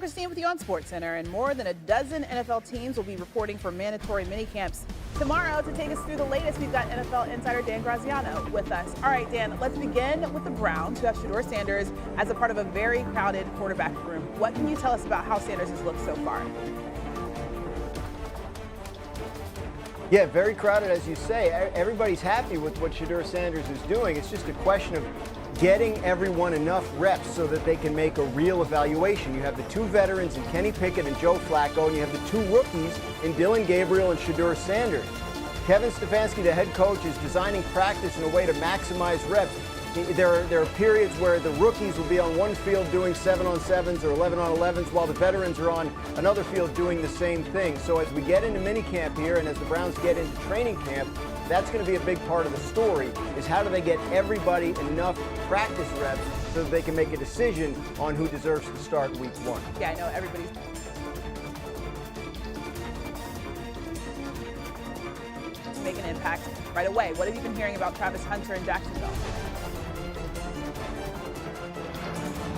Christine with you on SportsCenter, and more than a dozen NFL teams will be reporting for mandatory minicamps tomorrow. To take us through the latest, we've got NFL insider Dan Graziano with us. All right, Dan, let's begin with the Browns, who have Shedeur Sanders as a part of a very crowded quarterback room. What can you tell us about how Sanders has looked so far? Yeah, very crowded, as you say. Everybody's happy with what Shedeur Sanders is doing. It's just a question of getting everyone enough reps so that they can make a real evaluation. You have the two veterans in Kenny Pickett and Joe Flacco, and you have the two rookies in Dillon Gabriel and Shedeur Sanders. Kevin Stefanski, the head coach, is designing practice in a way to maximize reps. There are periods where the rookies will be on one field doing 7-on-7s or 11-on-11s, while the veterans are on another field doing the same thing. So as we get into minicamp here and as the Browns get into training camp, that's going to be a big part of the story, is how do they get everybody enough practice reps so that they can make a decision on who deserves to start week one. Yeah, I know everybody's to make an impact right away. What have you been hearing about Travis Hunter in Jacksonville?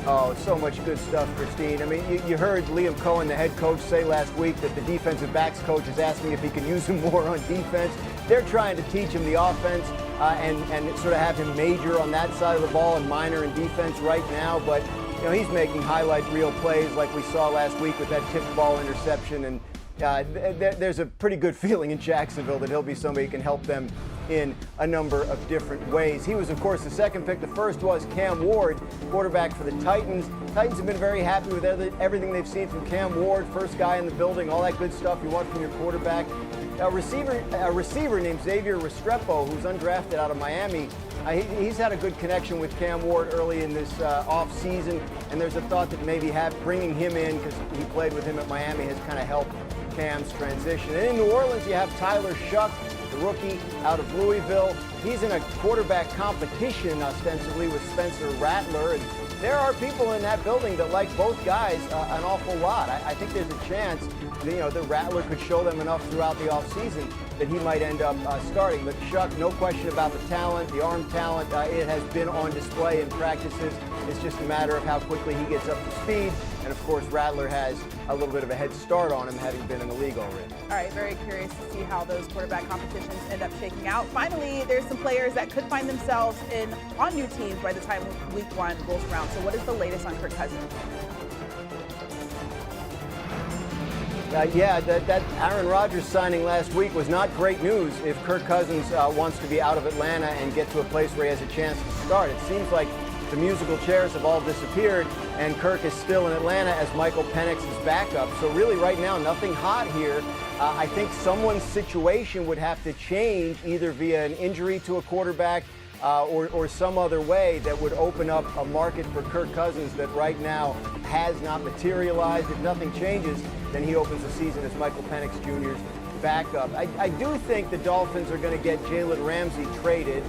Oh, so much good stuff, Christine. I mean, you heard Liam Cohen, the head coach, say last week that the defensive backs coach is asking if he can use him more on defense. They're trying to teach him the offense and sort of have him major on that side of the ball and minor in defense right now. But, you know, he's making highlight reel plays like we saw last week with that tipped ball interception. And there's a pretty good feeling in Jacksonville that he'll be somebody who can help them in a number of different ways. He was, of course, the second pick. The first was Cam Ward, quarterback for the Titans. Titans have been very happy with everything they've seen from Cam Ward, first guy in the building, all that good stuff you want from your quarterback. A receiver named Xavier Restrepo, who's undrafted out of Miami, he's had a good connection with Cam Ward early in this offseason, and there's a thought that maybe bringing him in, because he played with him at Miami, has kind of helped Cam's transition. And in New Orleans, you have Tyler Shuck, the rookie out of Louisville. He's in a quarterback competition, ostensibly, with Spencer Rattler. And there are people in that building that like both guys an awful lot. I think there's a chance, that Rattler could show them enough throughout the offseason that he might end up starting. But Shuck, no question about the talent, the arm talent. It has been on display in practices. It's just a matter of how quickly he gets up to speed. And, of course, Rattler has a little bit of a head start on him, having been in the league already. All right, very curious to see how those quarterback competitions end up shaking out. Finally, there's some players that could find themselves on new teams by the time week one rolls around. So what is the latest on Kirk Cousins? That Aaron Rodgers signing last week was not great news if Kirk Cousins wants to be out of Atlanta and get to a place where he has a chance to start. It seems like the musical chairs have all disappeared, and Kirk is still in Atlanta as Michael Penix's backup. So really right now, nothing hot here. I think someone's situation would have to change, either via an injury to a quarterback or some other way that would open up a market for Kirk Cousins that right now has not materialized. If nothing changes, then he opens the season as Michael Penix Jr.'s backup. I do think the Dolphins are going to get Jalen Ramsey traded.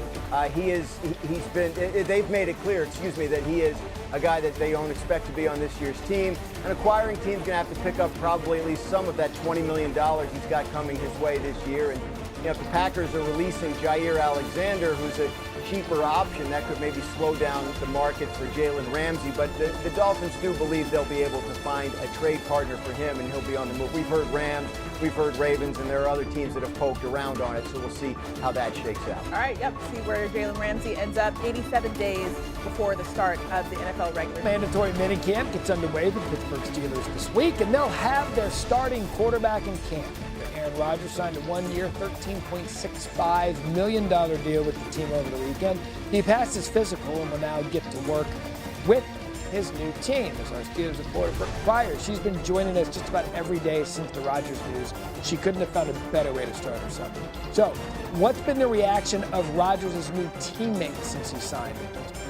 They've made it clear, that he is a guy that they don't expect to be on this year's team. An acquiring team's going to have to pick up probably at least some of that $20 million he's got coming his way this year. And if the Packers are releasing Jair Alexander, who's a cheaper option, that could maybe slow down the market for Jalen Ramsey. But the Dolphins do believe they'll be able to find a trade partner for him, and he'll be on the move. We've heard Rams, we've heard Ravens, and there are other teams that have poked around on it, so we'll see how that shakes out. All right, see where Jalen Ramsey ends up 87 days before the start of the NFL regular season. Mandatory minicamp gets underway with the Pittsburgh Steelers this week, and they'll have their starting quarterback in camp. Aaron Rodgers signed a one-year, $13.65 million deal with the team over the weekend. He passed his physical and will now get to work with his new team. As our Steelers reporter, Brooke Pryor, she's been joining us just about every day since the Rodgers news. She couldn't have found a better way to start her summer. So, what's been the reaction of Rodgers' new teammates since he signed with Pittsburgh?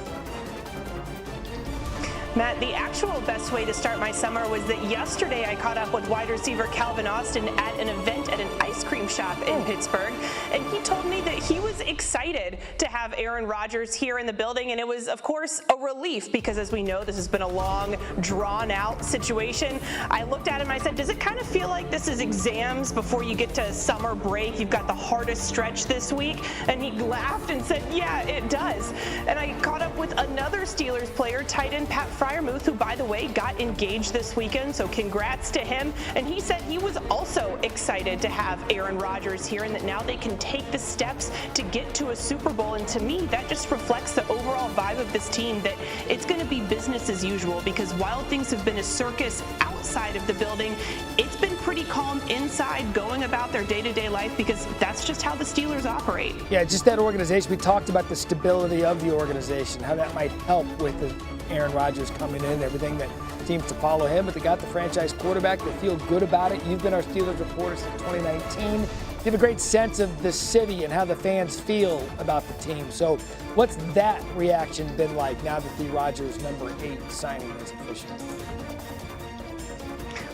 Matt, the actual best way to start my summer was that yesterday I caught up with wide receiver Calvin Austin at an event at an ice cream shop in Pittsburgh, and he told me that he was excited to have Aaron Rodgers here in the building, and it was, of course, a relief because, as we know, this has been a long, drawn-out situation. I looked at him and I said, does it kind of feel like this is exams before you get to summer break? You've got the hardest stretch this week? And he laughed and said, yeah, it does. And I caught up with another Steelers player, tight end Pat Freiermuth, who, by the way, got engaged this weekend, so congrats to him. And he said he was also excited to have Aaron Rodgers here and that now they can take the steps to get to a Super Bowl. And to me, that just reflects the overall vibe of this team, that it's going to be business as usual, because while things have been a circus outside of the building, it's been pretty calm inside, going about their day-to-day life, because that's just how the Steelers operate. Yeah, just that organization. We talked about the stability of the organization, how that might help with the Aaron Rodgers coming in, everything that seems to follow him. But they got the franchise quarterback. They feel good about it. You've been our Steelers reporter since 2019. You have a great sense of the city and how the fans feel about the team. So what's that reaction been like now that the Rodgers number 8 signing is official?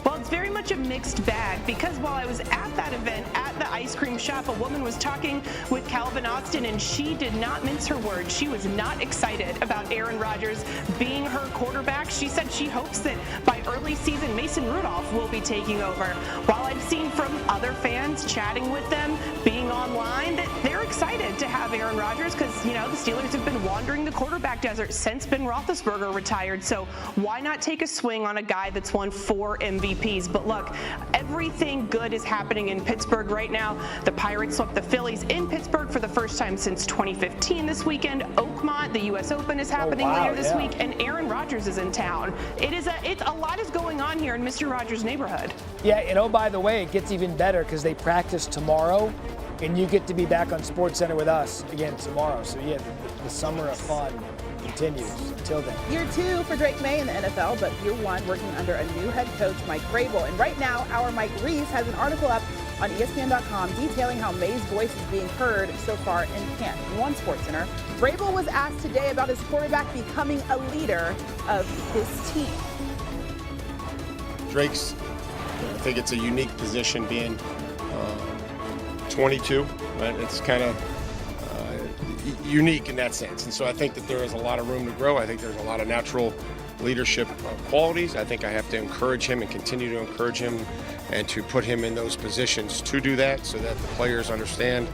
Well, it's very much a mixed bag, because while I was at that event at the ice cream shop, a woman was talking with Calvin Austin, and she did not mince her words. She was not excited about Aaron Rodgers being her quarterback. She said she hopes that by early season, Mason Rudolph will be taking over. While I've seen from other fans chatting with them, being online, that they're excited to have Aaron Rodgers, because, you know, the Steelers have been wandering the quarterback desert since Ben Roethlisberger retired. So why not take a swing on a guy that's won 4 MVPs? But look, everything good is happening in Pittsburgh right now. The Pirates swept the Phillies in Pittsburgh for the first time since 2015 this weekend. Oakmont, the U.S. Open is happening later this week, and Aaron Rodgers is in town. A lot is going on here in Mr. Rodgers' neighborhood. Yeah, and oh, by the way, it gets even better because they practice tomorrow, and you get to be back on SportsCenter with us again tomorrow. So yeah, the summer of fun continues until then. Year 2 for Drake May in the NFL, but year 1 working under a new head coach, Mike Vrabel. And right now, our Mike Reese has an article up on ESPN.com detailing how May's voice is being heard so far in camp. On SportsCenter, Vrabel was asked today about his quarterback becoming a leader of his team. Drake's, I think it's a unique position being 22, right? It's kind of unique in that sense. And so I think that there is a lot of room to grow. I think there's a lot of natural leadership qualities. I think I have to encourage him and continue to encourage him and to put him in those positions to do that, so that the players understand,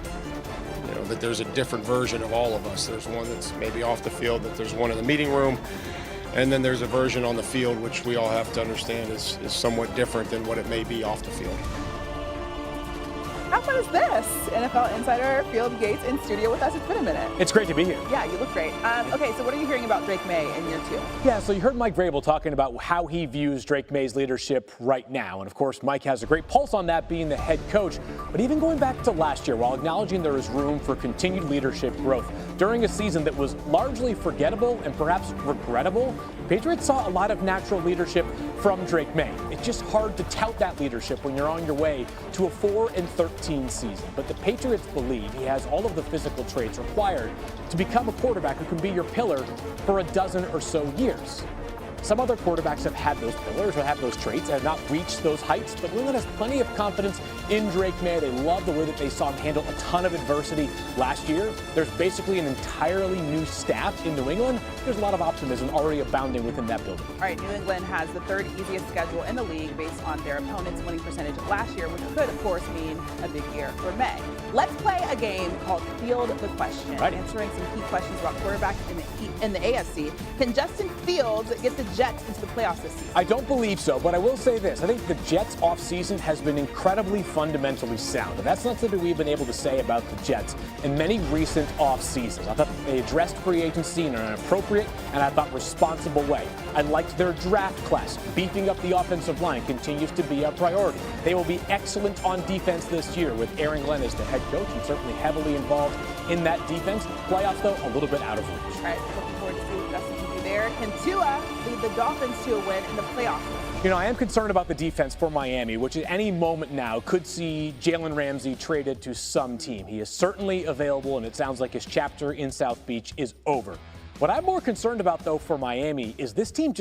you know, that there's a different version of all of us. There's one that's maybe off the field, that there's one in the meeting room, and then there's a version on the field which we all have to understand is somewhat different than what it may be off the field. How fun is this? NFL insider Field Gates in studio with us. It's been a minute. It's great to be here. Yeah, you look great. Okay, so what are you hearing about Drake May in year 2? Yeah, so you heard Mike Vrabel talking about how he views Drake May's leadership right now. And of course, Mike has a great pulse on that, being the head coach. But even going back to last year, while acknowledging there is room for continued leadership growth, during a season that was largely forgettable and perhaps regrettable, Patriots saw a lot of natural leadership from Drake May. It's just hard to tout that leadership when you're on your way to a 4-13 season. But the Patriots believe he has all of the physical traits required to become a quarterback who can be your pillar for a dozen or so years. Some other quarterbacks have had those pillars or have those traits and have not reached those heights, but New England has plenty of confidence in Drake May. They love the way that they saw him handle a ton of adversity last year. There's basically an entirely new staff in New England. There's a lot of optimism already abounding within that building. All right, New England has the 3rd easiest schedule in the league based on their opponent's winning percentage of last year, which could, of course, mean a big year for May. Let's play a game called Field the Question, answering some key questions about quarterbacks in the AFC. Can Justin Fields get the Jets into the playoffs this season? I don't believe so, but I will say this. I think the Jets offseason has been incredibly fundamentally sound. And that's not something we've been able to say about the Jets in many recent off seasons. I thought they addressed free agency in an appropriate and I thought responsible way. I liked their draft class. Beefing up the offensive line continues to be a priority. They will be excellent on defense this year with Aaron Glenn as the head coach and certainly heavily involved in that defense. Playoffs, though, a little bit out of reach. All right, looking forward to see what Justin can do there. Can Tua lead the Dolphins to a win in the playoffs? You know, I am concerned about the defense for Miami, which at any moment now could see Jalen Ramsey traded to some team. He is certainly available, and it sounds like his chapter in South Beach is over. What I'm more concerned about, though, for Miami is this team